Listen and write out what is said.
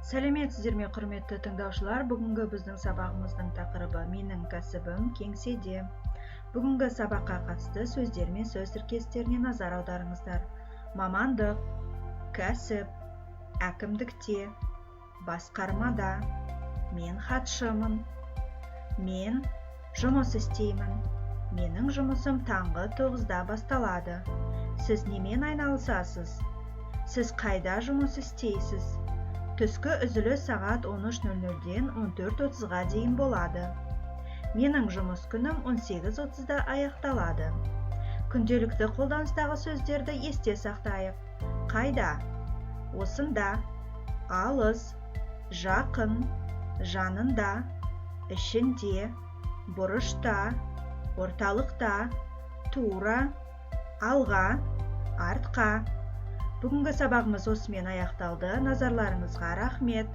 Сәлеметсіздер ме, құрметті тыңдаушылар. Бүгінгі біздің сабағымыздың тақырыбы менің кәсібім кеңседе. Бүгінгі сабаққа қатысты сөздер мен сөз тіркестеріне назар аударыңыздар. Мамандық, кәсіп, әкімдікте, басқармада, мен хатшымын, мен жұмыс істеймін, менің жұмысым таңғы 9-да басталады. Сіз немен айналысасыз? Сіз қайда жұмыс істейсіз? Түскі үзіліс сағат 13:00-ден 14:30-ға дейін болады. Менің жұмыс күнім 18:30-да аяқталады. Күнделікті қолданыстағы сөздерді есте сақтайық. Қайда? Осында, алыс, жақын, жанында, ішінде, бұрышта, орталықта, тура, алға, артқа. Бүгінгі сабағымыз осымен аяқталды. Назарларыңызға рахмет.